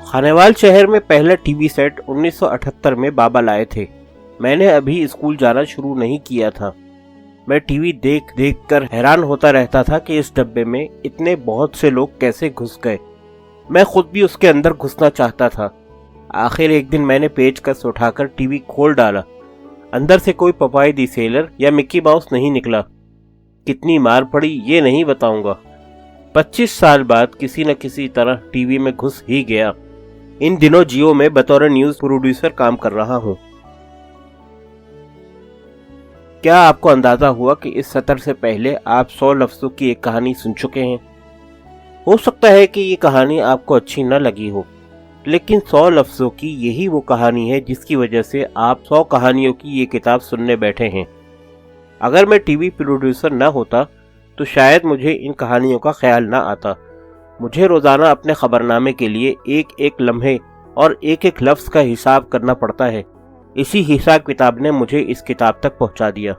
खानेवाल शहर में पहला टीवी सेट 1978 में बाबा लाए थे। मैंने अभी स्कूल जाना शुरू नहीं किया था। मैं टीवी देख देख कर हैरान होता रहता था कि इस डब्बे में इतने बहुत से लोग कैसे घुस गए। मैं खुद भी उसके अंदर घुसना चाहता था। आखिर एक दिन मैंने पेचकस उठाकर टीवी खोल डाला। अंदर से कोई पपाई दी सेलर या मिक्की माउस नहीं निकला। कितनी मार पड़ी ये नहीं बताऊंगा। 25 साल बाद किसी न किसी तरह टीवी में घुस ही गया। इन दिनों जियो में बतौर न्यूज प्रोड्यूसर काम कर रहा हूँ। क्या आपको अंदाजा हुआ कि इस सत्र से पहले आप 100 लफ्जों की एक कहानी सुन चुके हैं? हो सकता है कि ये कहानी आपको अच्छी न लगी हो, लेकिन 100 लफ्जों की यही वो कहानी है जिसकी वजह से आप 100 कहानियों की ये किताब सुनने बैठे हैं। अगर मैं टीवी प्रोड्यूसर न होता तो शायद मुझे इन कहानियों का ख्याल न आता। मुझे रोजाना अपने खबरनामे के लिए एक एक लम्हे और एक एक लफ्ज का हिसाब करना पड़ता है। इसी हिसाब किताब ने मुझे इस किताब तक पहुंचा दिया।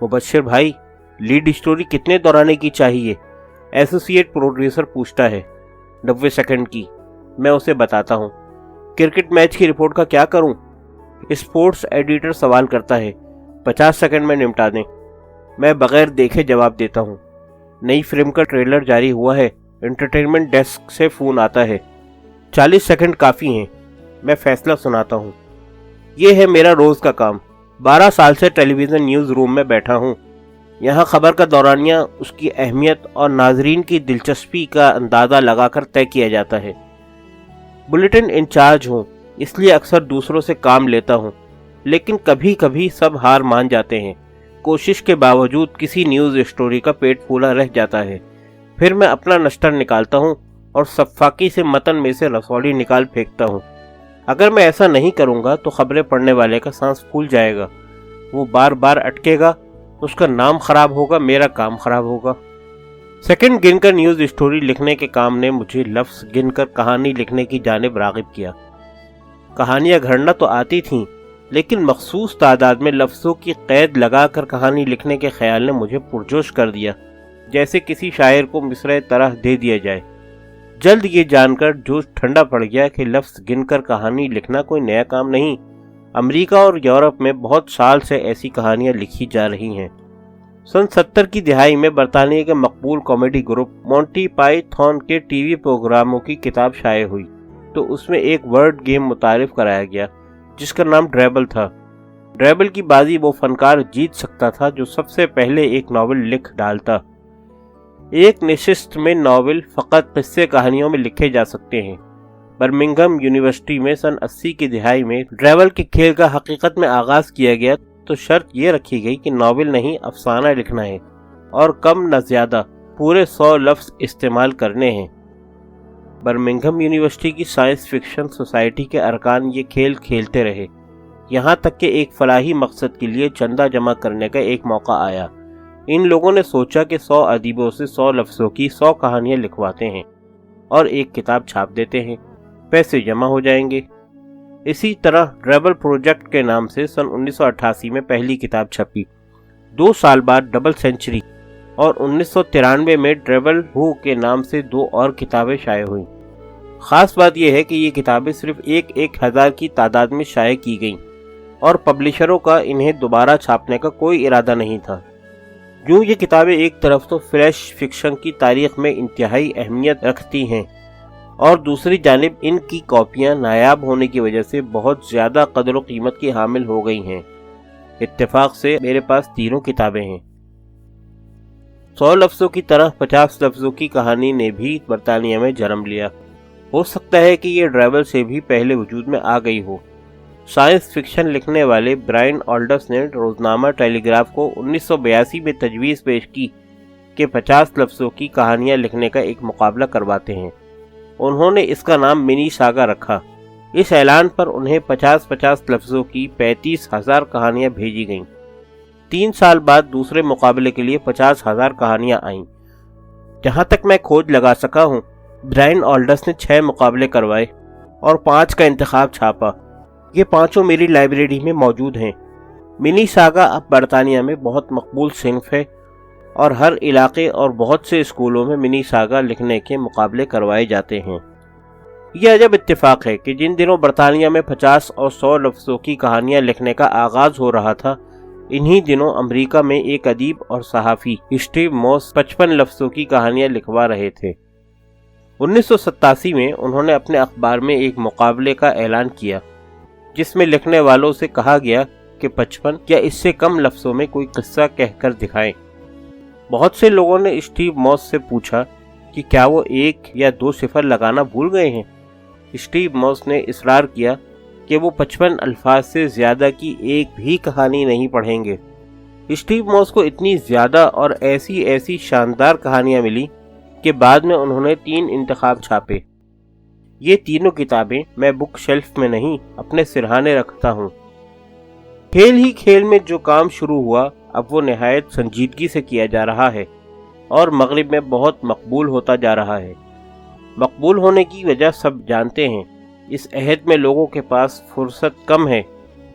मुबश्शिर भाई, लीड स्टोरी कितने दोहराने की चाहिए? एसोसिएट प्रोड्यूसर पूछता है। 90 सेकंड की, मैं उसे बताता हूँ। क्रिकेट मैच की रिपोर्ट का क्या करूँ? स्पोर्ट्स एडिटर सवाल करता है। 50 सेकंड में निपटा दें। मैं बगैर देखे जवाब देता हूँ। नई फिल्म का ट्रेलर जारी हुआ है। एंटरटेनमेंट डेस्क से फोन आता है। 40 सेकंड काफ़ी हैं। मैं फैसला सुनाता हूँ। ये है मेरा रोज़ का काम। 12 साल से टेलीविज़न न्यूज़ रूम में बैठा हूँ। यहाँ खबर का दौरानिया, उसकी अहमियत और नाजरीन की दिलचस्पी का अंदाज़ा लगाकर तय किया जाता है। बुलेटिन इंचार्ज हूँ, इसलिए अक्सर दूसरों से काम लेता हूँ, लेकिन कभी कभी सब हार मान जाते हैं। कोशिश के बावजूद किसी न्यूज़ स्टोरी का पेट फूला रह जाता है। फिर मैं अपना नश्तर निकालता हूँ और सफ़ाकी से मतन में से रसौली निकाल फेंकता हूँ। अगर मैं ऐसा नहीं करूँगा तो खबरें पढ़ने वाले का सांस फूल जाएगा। वो बार बार अटकेगा, उसका नाम खराब होगा, मेरा काम खराब होगा। सेकंड गिनकर न्यूज़ स्टोरी लिखने के काम ने मुझे लफ्ज़ गिनकर कहानी लिखने की जानिब राग़िब किया। कहानियाँ घड़ना तो आती थीं, लेकिन मखसूस तादाद में लफ्ज़ों की क़ैद लगाकर कहानी लिखने के ख्याल ने मुझे पुरजोश कर दिया, जैसे किसी शायर को मिसरे तरह दे दिया जाए। जल्द ये जानकर जोश ठंडा पड़ गया कि लफ्ज़ गिनकर कहानी लिखना कोई नया काम नहीं। अमेरिका और यूरोप में बहुत साल से ऐसी कहानियाँ लिखी जा रही हैं। सन 70 की दिहाई में बरतानिया के मकबूल कॉमेडी ग्रुप मोंटी पाइथन के टीवी प्रोग्रामों की किताब शाये हुई, तो उसमें एक वर्ड गेम मुतारिफ कराया गया जिसका नाम ड्रेबल था। ड्रेबल की बाजी वो फनकार जीत सकता था जो सबसे पहले एक नावल लिख डालता। एक नशिस्त में नावल फ़कत किस्से कहानियों में लिखे जा सकते हैं। बर्मिंघम यूनिवर्सिटी में सन 80 की दिहाई में ड्रेबल के खेल का हकीकत में आगाज़ किया गया, तो शर्त ये रखी गई कि नावल नहीं अफसाना लिखना है और कम न ज़्यादा पूरे 100 लफ्ज़ इस्तेमाल करने हैं। बर्मिंघम यूनिवर्सिटी की साइंस फिक्शन सोसाइटी के अरकान ये खेल खेलते रहे, यहाँ तक कि एक फलाही मकसद के लिए चंदा जमा करने का एक मौका आया। इन लोगों ने सोचा कि 100 अदीबों से 100 लफ्ज़ों की 100 कहानियाँ लिखवाते हैं और एक किताब छाप देते हैं, पैसे जमा हो जाएंगे। इसी तरह ड्रेबल प्रोजेक्ट के नाम से सन 1988 में पहली किताब छपी। 2 साल बाद डबल सेंचुरी और 1993 में ड्रेबल हु के नाम से 2 और किताबें शाये हुईं। ख़ास बात यह है कि ये किताबें सिर्फ एक हज़ार की तादाद में शाये की गईं और पब्लिशरों का इन्हें दोबारा छापने का कोई इरादा नहीं था। यूँ ये किताबें एक तरफ तो फ्रेश फिक्शन की तारीख में इंतहाई अहमियत रखती हैं और दूसरी जानिब इनकी कॉपियाँ नायाब होने की वजह से बहुत ज़्यादा कदर व कीमत की हामिल हो गई हैं। इत्तेफाक से मेरे पास तीनों किताबें हैं। 100 लफ्ज़ों की तरह 50 लफ्ज़ों की कहानी ने भी बरतानिया में जन्म लिया। हो सकता है कि ये ड्रेबल से भी पहले वजूद में आ गई हो। साइंस फिक्शन लिखने वाले ब्रायन ऑल्डर्स ने रोज़नामा टेलीग्राफ को 1982 में तजवीज़ पेश की कि 50 लफ्ज़ों की कहानियाँ लिखने का एक मुकाबला करवाते हैं। उन्होंने इसका नाम मिनी सागा रखा। इस ऐलान पर उन्हें 50-50 लफ्ज़ों की 35,000 कहानियाँ भेजी गईं। 3 साल बाद दूसरे मुकाबले के लिए 50,000 कहानियाँ आईं। जहाँ तक मैं खोज लगा सका हूँ, ब्रायन ऑल्डर्स ने 6 मुकाबले करवाए और 5 का इंतखाब छापा। ये पांचों मेरी लाइब्रेरी में मौजूद हैं। मिनी सागा अब बरतानिया में बहुत मकबूल सिन्फ है और हर इलाके और बहुत से स्कूलों में मिनी सागा लिखने के मुकाबले करवाए जाते हैं। یہ عجب اتفاق ہے کہ جن دنوں برطانیہ میں 50 اور 100 لفظوں کی کہانیاں لکھنے کا آغاز ہو رہا تھا، انہی دنوں امریکہ میں ایک ادیب اور صحافی اسٹیو موس 55 لفظوں کی کہانیاں لکھوا رہے تھے۔ 1987 میں انہوں نے اپنے اخبار میں ایک مقابلے کا اعلان کیا جس میں لکھنے والوں سے کہا گیا کہ 55 یا اس سے کم لفظوں میں کوئی قصہ کہہ کر دکھائیں۔ بہت سے لوگوں نے اسٹیو موس سے پوچھا کہ کیا وہ 1 یا 2 صفر لگانا بھول گئے ہیں۔ اسٹیو موس نے اصرار کیا کہ وہ 55 الفاظ سے زیادہ کی ایک بھی کہانی نہیں پڑھیں گے۔ اسٹیو موس کو اتنی زیادہ اور ایسی شاندار کہانیاں ملی کہ بعد میں انہوں نے 3 انتخاب چھاپے۔ یہ تینوں کتابیں میں بک شیلف میں نہیں، اپنے سرہانے رکھتا ہوں۔ کھیل ہی کھیل میں جو کام شروع ہوا اب وہ نہایت سنجیدگی سے کیا جا رہا ہے اور مغرب میں بہت مقبول ہوتا جا رہا ہے۔ مقبول ہونے کی وجہ سب جانتے ہیں۔ اس عہد میں لوگوں کے پاس فرصت کم ہے،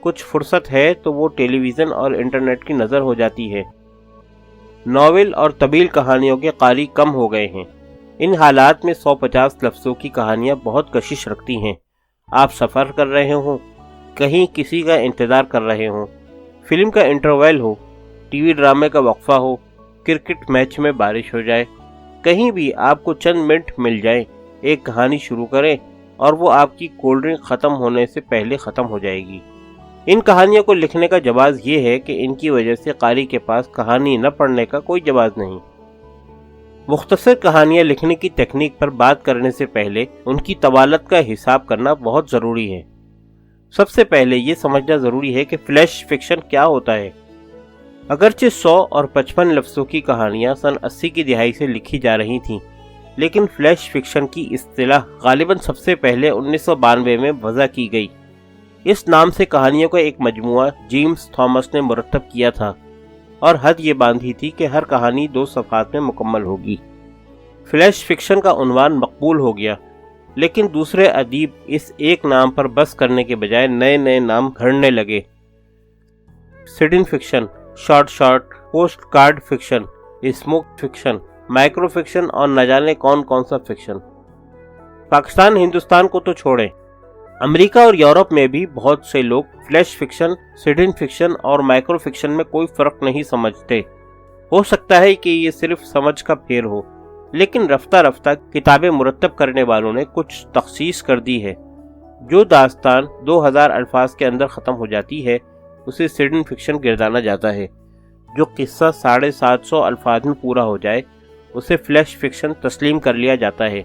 کچھ فرصت ہے تو وہ ٹیلی ویژن اور انٹرنیٹ کی نظر ہو جاتی ہے۔ ناول اور طویل کہانیوں کے قاری کم ہو گئے ہیں۔ ان حالات میں 150 لفظوں کی کہانیاں بہت کشش رکھتی ہیں۔ آپ سفر کر رہے ہوں، کہیں کسی کا انتظار کر رہے ہوں، فلم کا انٹرویل ہو، ٹی وی ڈرامے کا وقفہ ہو، کرکٹ میچ میں بارش ہو جائے، کہیں بھی آپ کو چند منٹ مل جائیں، ایک کہانی شروع کریں اور وہ آپ کی کولڈ ڈرنک ختم ہونے سے پہلے ختم ہو جائے گی۔ ان کہانیوں کو لکھنے کا جواز یہ ہے کہ ان کی وجہ سے قاری کے پاس کہانی نہ پڑھنے کا کوئی جواز نہیں۔ مختصر کہانیاں لکھنے کی تکنیک پر بات کرنے سے پہلے ان کی طوالت کا حساب کرنا بہت ضروری ہے۔ سب سے پہلے یہ سمجھنا ضروری ہے کہ فلیش فکشن کیا ہوتا ہے۔ اگرچہ 100 اور 55 لفظوں کی کہانیاں سن 80 کی دہائی سے لکھی جا رہی تھیں، لیکن فلیش فکشن کی اصطلاح غالباً سب سے پہلے 1992 میں وضع کی گئی۔ اس نام سے کہانیوں کا ایک مجموعہ جیمز تھامس نے مرتب کیا تھا اور حد یہ باندھی تھی کہ ہر کہانی 2 صفحات میں مکمل ہوگی۔ فلیش فکشن کا عنوان مقبول ہو گیا، لیکن دوسرے ادیب اس ایک نام پر بس کرنے کے بجائے نئے نام گھڑنے لگے۔ Sudden fiction, short post card fiction, smoke fiction, micro fiction اور نہ جانے کون سا فکشن۔ پاکستان ہندوستان کو تو چھوڑیں، امریکہ اور یورپ میں بھی بہت سے لوگ فلیش فکشن، سڈن فکشن اور مائکرو فکشن میں کوئی فرق نہیں سمجھتے۔ ہو سکتا ہے کہ یہ صرف سمجھ کا پھیر ہو، لیکن رفتہ رفتہ کتابیں مرتب کرنے والوں نے کچھ تخصیص کر دی ہے۔ جو داستان 2000 الفاظ کے اندر ختم ہو جاتی ہے اسے سڈن فکشن گردانا جاتا ہے۔ جو قصہ 750 الفاظ میں پورا ہو جائے اسے فلیش فکشن تسلیم کر لیا جاتا ہے۔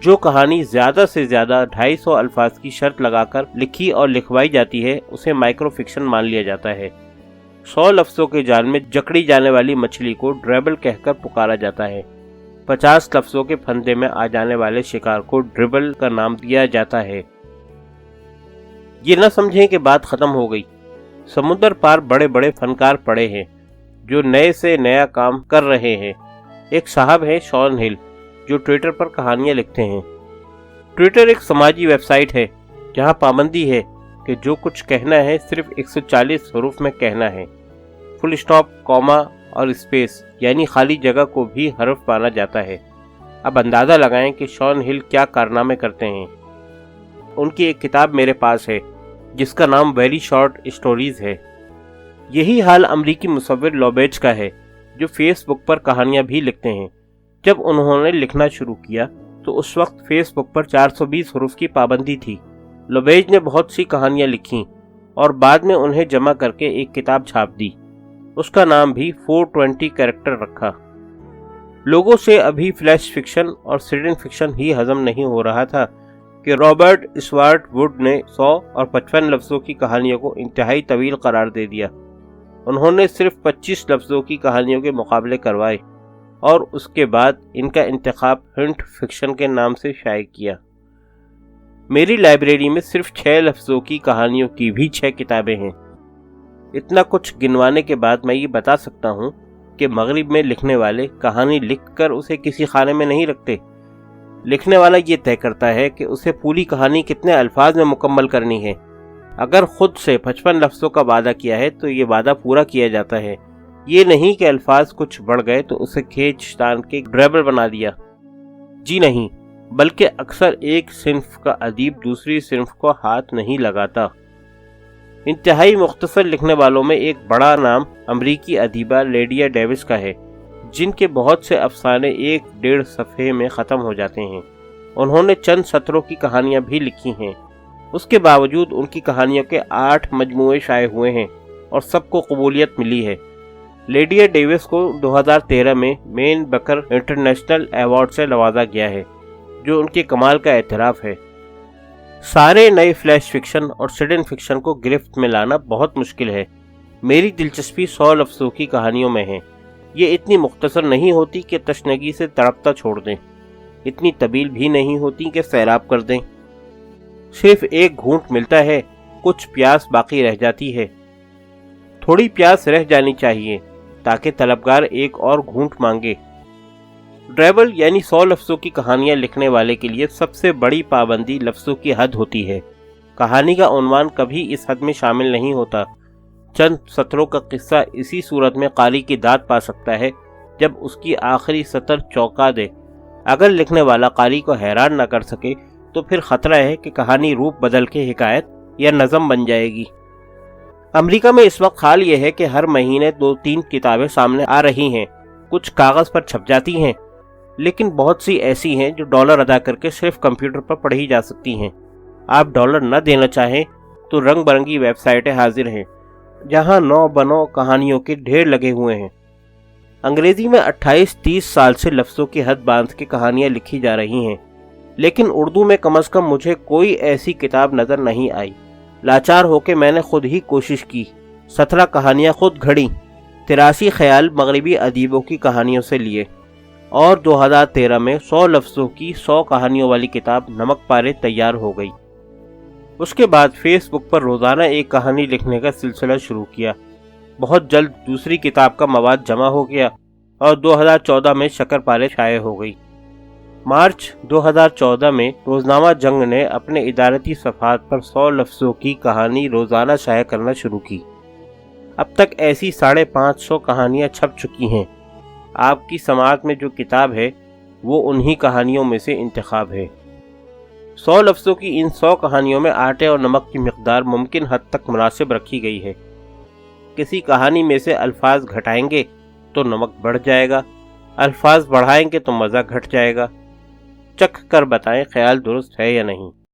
جو کہانی زیادہ سے زیادہ 250 الفاظ کی شرط لگا کر لکھی اور لکھوائی جاتی ہے اسے مائکرو فکشن مان لیا جاتا ہے۔ 100 لفظوں کے جال میں جکڑی جانے والی مچھلی کو ڈریبل کہہ کر پکارا جاتا ہے۔ 50 لفظوں کے پھندے میں آ جانے والے شکار کو ڈربل کا نام دیا جاتا ہے۔ یہ نہ سمجھیں کہ بات ختم ہو گئی۔ سمندر پار بڑے بڑے فنکار پڑے ہیں جو نئے سے نیا کام کر رہے ہیں۔ ایک صاحب ہیں شان ہل جو ٹویٹر پر کہانیاں لکھتے ہیں۔ ٹویٹر ایک سماجی ویب سائٹ ہے جہاں پابندی ہے کہ جو کچھ کہنا ہے صرف 140 حروف میں کہنا ہے۔ فل اسٹاپ، کوما اور اسپیس یعنی خالی جگہ کو بھی حرف مانا جاتا ہے۔ اب اندازہ لگائیں کہ شان ہل کیا کارنامے کرتے ہیں۔ ان کی ایک کتاب میرے پاس ہے جس کا نام ویری شارٹ اسٹوریز ہے۔ یہی حال امریکی مصور لوبیج کا ہے جو فیس بک پر کہانیاں بھی لکھتے ہیں۔ جب انہوں نے لکھنا شروع کیا تو اس وقت فیس بک پر 420 حروف کی پابندی تھی۔ لوبیج نے بہت سی کہانیاں لکھیں اور بعد میں انہیں جمع کر کے ایک کتاب چھاپ دی۔ اس کا نام بھی 420 کیریکٹر رکھا۔ لوگوں سے ابھی فلیش فکشن اور سڈن فکشن ہی ہضم نہیں ہو رہا تھا کہ رابرٹ اسوارٹ ووڈ نے 100 اور 55 لفظوں کی کہانیوں کو انتہائی طویل قرار دے دیا۔ انہوں نے صرف 25 لفظوں کی کہانیوں کے مقابلے کروائے اور اس کے بعد ان کا انتخاب ہنٹ فکشن کے نام سے شائع کیا۔ میری لائبریری میں صرف 6 لفظوں کی کہانیوں کی بھی 6 کتابیں ہیں۔ اتنا کچھ گنوانے کے بعد میں یہ بتا سکتا ہوں کہ مغرب میں لکھنے والے کہانی لکھ کر اسے کسی خانے میں نہیں رکھتے۔ لکھنے والا یہ طے کرتا ہے کہ اسے پوری کہانی کتنے الفاظ میں مکمل کرنی ہے۔ اگر خود سے 55 لفظوں کا وعدہ کیا ہے تو یہ وعدہ پورا کیا جاتا ہے۔ یہ نہیں کہ الفاظ کچھ بڑھ گئے تو اسے کھینچ تان کے ڈریبل بنا دیا۔ جی نہیں، बल्कि अक्सर एक सिन्फ का अदीब दूसरी सिन्फ को हाथ नहीं लगाता। इंतहाई मुख्तसर लिखने वालों में एक बड़ा नाम अमरीकी अदीबा लेडिया डेविस का है, जिनके बहुत से अफसाने 1-1.5 सफ़े में ख़त्म हो जाते हैं। उन्होंने चंद सत्रों की कहानियाँ भी लिखी हैं। उसके बावजूद उनकी कहानियों के 8 मजमूए शाये हुए हैं और सबको कबूलियत मिली है। लेडिया डेविस को 2013 में मैन बकर इंटरनेशनल अवार्ड से नवाजा गया है, जो उनके कमाल का एतराफ़ है। सारे नए फ्लैश फिक्शन और सिडन फिक्शन को गिरफ्त में लाना बहुत मुश्किल है। मेरी दिलचस्पी 100 लफ्ज़ों की कहानियों में है। ये इतनी मुख्तसर नहीं होती कि तशनगी से तड़पता छोड़ दें, इतनी तवील भी नहीं होती कि सैराब कर दें। सिर्फ एक घूंट मिलता है, कुछ प्यास बाकी रह जाती है। थोड़ी प्यास रह जानी चाहिए ताकि तलबगार एक और घूंट मांगे। ड्रेबल यानी 100 लफ्ज़ों की कहानियाँ लिखने वाले के लिए सबसे बड़ी पाबंदी लफ्ज़ों की हद होती है। कहानी का उन्वान कभी इस हद में शामिल नहीं होता। चंद सत्रों का किस्सा इसी सूरत में कारी की दाद पा सकता है जब उसकी आखिरी सतर चौंका दे। अगर लिखने वाला कारी को हैरान न कर सके तो फिर खतरा है कि कहानी रूप बदल के हिकायत या नज़म बन जाएगी। अमेरिका में इस वक्त हाल ये है कि हर महीने 2-3 किताबें सामने आ रही हैं। कुछ कागज़ पर छप जाती हैं, लेकिन बहुत सी ऐसी हैं जो डॉलर अदा करके सिर्फ कंप्यूटर पर पढ़ी जा सकती हैं। आप डॉलर न देना चाहें तो रंग बिरंगी वेबसाइटें हाजिर हैं, जहां नौ बनो कहानियों के ढेर लगे हुए हैं। अंग्रेजी में 28-30 साल से लफ्ज़ों की हद बांध के कहानियाँ लिखी जा रही हैं, लेकिन उर्दू में कम से कम मुझे कोई ऐसी किताब नज़र नहीं आई। लाचार होकर मैंने खुद ही कोशिश की। 17 कहानियाँ खुद घड़ी, 83 ख्याल मगरबी अदीबों की कहानियों से लिए, और 2013 में 100 लफ्ज़ों की 100 कहानियों वाली किताब नमक पारे तैयार हो गई। उसके बाद फेसबुक पर रोज़ाना एक कहानी लिखने का सिलसिला शुरू किया। बहुत जल्द दूसरी किताब का मवाद जमा हो गया और 2014 में शक्करपारे शाये हो गई। मार्च 2014 में रोज़नामा जंग ने अपने इदारती सफ़हात पर 100 लफ्ज़ों की कहानी रोज़ाना शाये करना शुरू की। अब तक ऐसी 550 कहानियाँ छप चुकी हैं। आपकी समाअत में जो किताब है वो उन्हीं कहानियों में से इंतखाब है। 100 लफ्ज़ों की इन 100 कहानियों में आटे और नमक की मिक़दार मुमकिन हद तक मुनासिब रखी गई है। किसी कहानी में से अल्फाज घटाएंगे तो नमक बढ़ जाएगा, अल्फाज बढ़ाएंगे तो मज़ा घट जाएगा। चख कर बताएं ख्याल दुरुस्त है या नहीं।